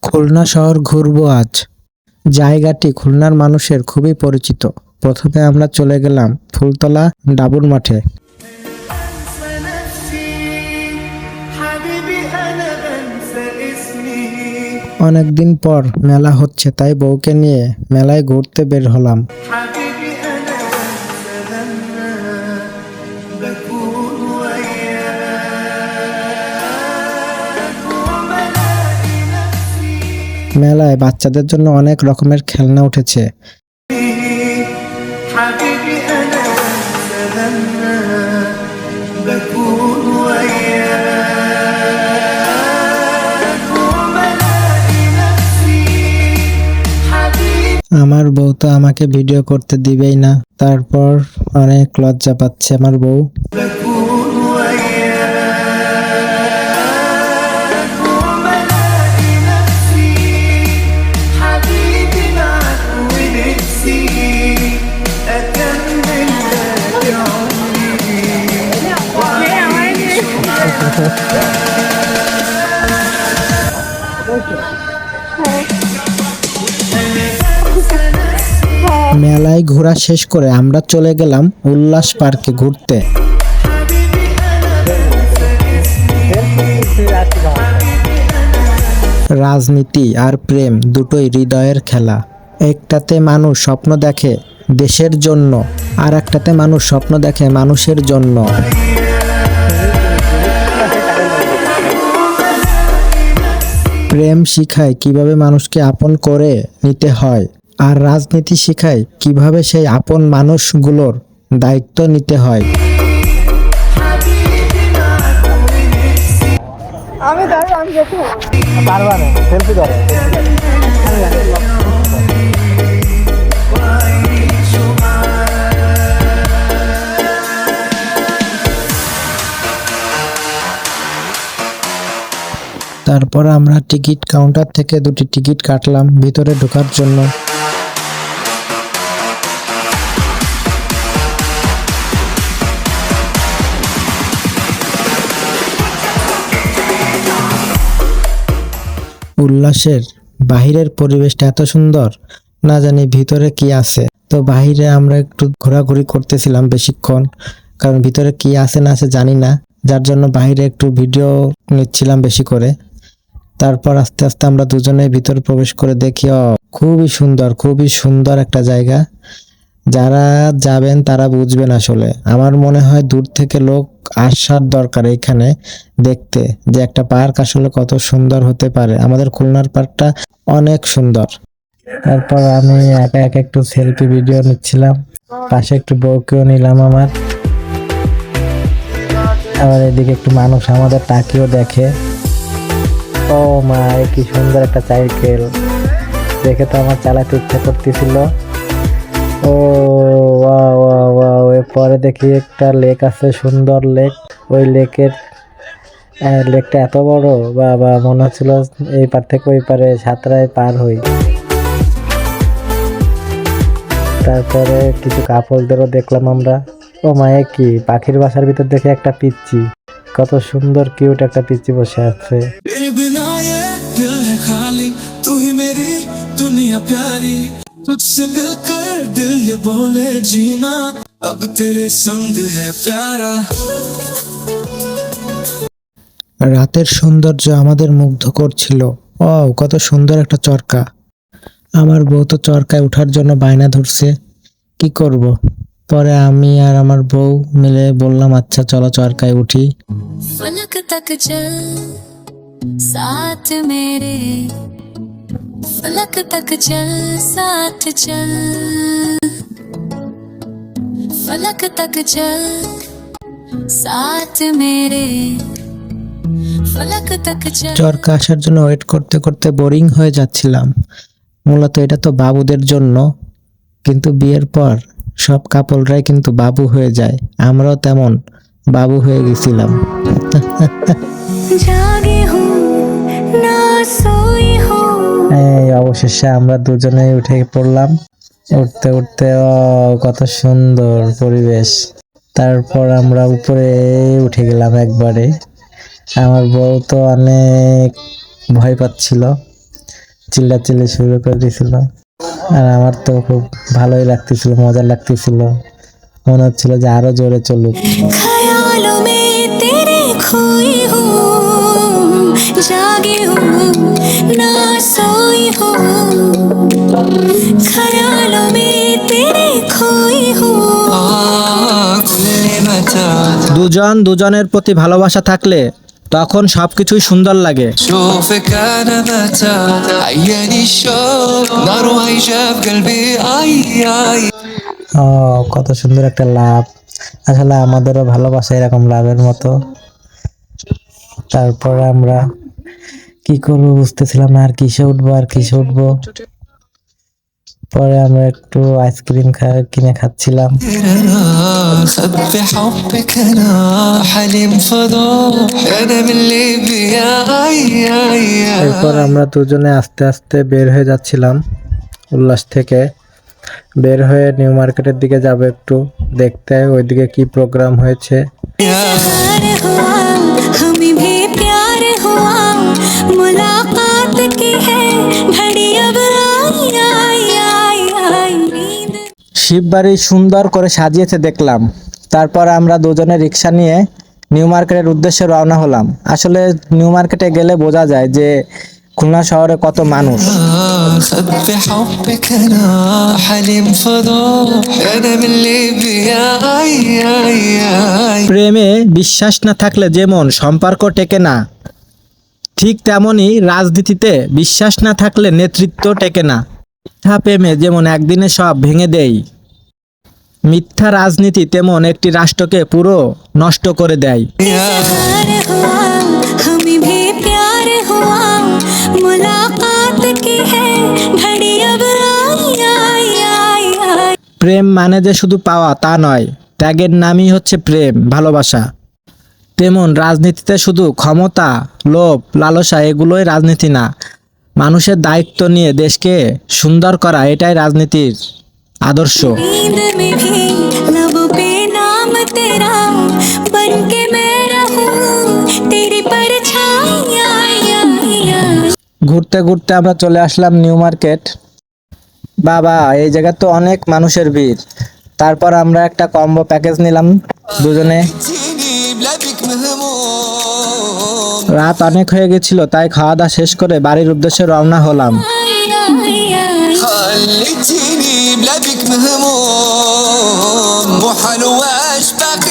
খুলনা শহর ঘুরবো আজ। জায়গাটি খুলনার মানুষের খুবই পরিচিত। প্রথমে আমরা চলে গেলাম ফুলতলা ডাবুর মাঠে। অনেকদিন পর মেলা হচ্ছে, তাই বউকে নিয়ে মেলায় ঘুরতে বের হলাম। মেলায় বাচ্চাদের জন্য অনেক রকমের খেলনা উঠেছে। আমার বউ তো আমাকে ভিডিও করতে দিবেই না, তারপর অনেক লজ্জা পাচ্ছে আমার বউ। মেলায় ঘোরা শেষ করে আমরা চলে গেলাম উল্লাস পার্কে ঘুরতে। রাজনীতি আর প্রেম দুটোই হৃদয়ের খেলা। একটাতে মানুষ স্বপ্ন দেখে দেশের জন্য, আর একটাতে মানুষ স্বপ্ন দেখে মানুষের জন্য। প্রেম শিখায় কিভাবে মানুষকে আপন করে নিতে হয়, আর রাজনীতি শিখায় কিভাবে সেই আপন মানুষগুলোর দায়িত্ব নিতে হয়। তারপর আমরা টিকিট কাউন্টার থেকে দুটি টিকিট কাটলাম ভিতরে ঢোকার জন্য। উল্লাসের বাহিরের পরিবেশটা এত সুন্দর, না জানি ভিতরে কি আছে। তো বাহিরে আমরা একটু ঘোরাঘুরি করতেছিলাম বেশিক্ষণ, কারণ ভিতরে কি আছে না আছে জানি না, যার জন্য বাহিরে একটু ভিডিও নিচ্ছিলাম বেশি করে। তারপর আস্তে আস্তে আমরা দুজনে ভিতরে প্রবেশ করে দেখি খুবই সুন্দর একটা জায়গা। যারা যাবেন তারা বুঝবেন। আসলে আমার মনে হয় দূর থেকে লোক আসার দরকার এখানে দেখতে, যে একটা পার্ক আসলে কত সুন্দর হতে পারে। আমাদের খুলনার পার্কটা অনেক সুন্দর। তারপর আমি একা একা একটু সেলফি ভিডিও নিচ্ছিলাম, পাশে একটু বউকেও নিলাম আমার। আবার এদিকে একটু মানুষ আমাদের তাকিয়েও দেখে। ও মা, কি সুন্দর একটা সাইকেল, দেখে তো আমার চালাতে ইচ্ছা করতেছিল। ও ওয়াও ওয়াও ওয়াও। এরপরে দেখি একটা লেক আছে, সুন্দর লেক। ওই লেকটা এত বড়, বাবা, মনে হচ্ছিল এই পার থেকে ওই পারে সাঁতরায় পার হই। তারপরে কিছু কাপলদেরও দেখলাম আমরা। ও মায়ে, কি পাখির বাসার ভিতর দেখে একটা পিচ্চি, কত সুন্দর কিউট একটা পিচ্চি বসে আছে। तुझसे मिलकर दिल ये बोले जीना अब तेरे संग है प्यारा। রাতের সৌন্দর্য আমাদের মুগ্ধ করছিল। ও কত সুন্দর একটা চরকা। আমার বউ তো চরকায় ওঠার জন্য বায়না ধরছে, কি করব। পরে আমি আর আমার বউ মিলে বললাম, আচ্ছা চলো চরকায় উঠি। ফলক তক চল সাথ মেরে, फलक तक चल साथ चल, फलक तक चल साथ मेरे, फलक तक चल। চরকা আসার জন্য ওয়েট করতে করতে বোরিং হয়ে যাচ্ছিলাম। মূলত এটা তো বাবুদের জন্য, কিন্তু বিয়ের পর সব কাপলরাই কিন্তু বাবু হয়ে যায়। আমরাও তেমন বাবু হয়ে গেছিলাম। জাগে হুঁ না সোই হুঁ। অবশেষে আমরা দুজনেই উঠে পড়লাম। উঠতে উঠতে কত সুন্দর পরিবেশ, তারপর আমরা উপরে উঠে গেলাম একবারে। আমার বউ তো অনেক ভয় পাচ্ছিল, চিল্লাচিল্লি শুরু করে দিয়েছিল। আর আমার তো খুব ভালোই লাগতেছিল, মজা লাগতেছিল, মনে হচ্ছিল যে আরো জোরে চলুক। ख्यालों में तेरे खोई हूँ, जागी हूँ ना सोई हूँ, ख्यालों में तेरे खोई हूँ। দুজন দুজনের প্রতি ভালোবাসা থাকলে তখন সবকিছুই সুন্দর লাগে। شوفك انا متى عياني الشوق نار وهيجة في قلبي اي ও কত সুন্দর একটা লাভ, আসলে আমাদেরও ভালোবাসা এরকম লাভের মতো। তারপর আমরা কি করবো বুঝতেছিলাম না, আর কিসে উঠবো আর কিসে উঠবো। পরে আমরা একটু আইসক্রিম কিনে খাচ্ছিলাম। انا خبي حبك انا حليم فضوح انا من ليبيا اي এরপর আমরা দুজনে আস্তে আস্তে বের হয়ে যাচ্ছিলাম উল্লাস থেকে। বের হয়ে নিউ মার্কেটের দিকে যাব একটু দেখতে ওইদিকে কি প্রোগ্রাম হয়েছে। प्यार हुआ हमें भी प्यार हुआ, मुलाकात की है घड़ी अब आई आई आई आई नींद। শিববাড়ি সুন্দর করে সাজিয়েছে দেখলাম। তারপর আমরা দুজনে রিক্সা নিয়ে নিউ মার্কেটের উদ্দেশ্যে রওনা হলাম। আসলে নিউ মার্কেটে গেলে বোঝা যায় যে খুলনা শহরে কত মানুষ। خبي حبك انا حليم فضوح انا من ليبيا اي প্রেমে বিশ্বাস না থাকলে যেমন সম্পর্ক টেকে না, ঠিক তেমনি রাজনীতিতে বিশ্বাস না থাকলে নেতৃত্ব টেকে না। মিথ্যা প্রেমে যেমন একদিনে সব ভেঙে দেয়, মিথ্যা রাজনীতি তেমন একটি রাষ্ট্রকে পুরো নষ্ট করে দেয়। प्यार हुआ हमें भी प्यार हुआ, मुलाकात की है घड़ी अब आई आई आई आई। প্রেম মানে যে শুধু পাওয়া তা নয়, ত্যাগের নামই হচ্ছে প্রেম ভালোবাসা। তেমন রাজনীতিতে শুধু ক্ষমতা, লোভ, লালসা এগুলোই রাজনীতি না। মানুষের দায়িত্ব নিয়ে দেশকে সুন্দর করা এটাই রাজনীতির আদর্শ। नींद में भी लबों पे नाम तेरा, बन के मैं रहूं तेरी परछाई आई आई आई। ঘুরতে ঘুরতে আমরা চলে আসলাম নিউ মার্কেট। বাবা এই জায়গা তো অনেক মানুষের ভিড়। তারপর আমরা একটা কম্বো প্যাকেজ নিলাম দুজনে। تجيني بلا بك مهموم রাত অনেক হয়ে গেছিল, তাই খাওয়া দাওয়া শেষ করে বাড়ির উদ্দেশ্যে রওনা হলাম। خليتيني بلا بك مهموم مو حلو اشبك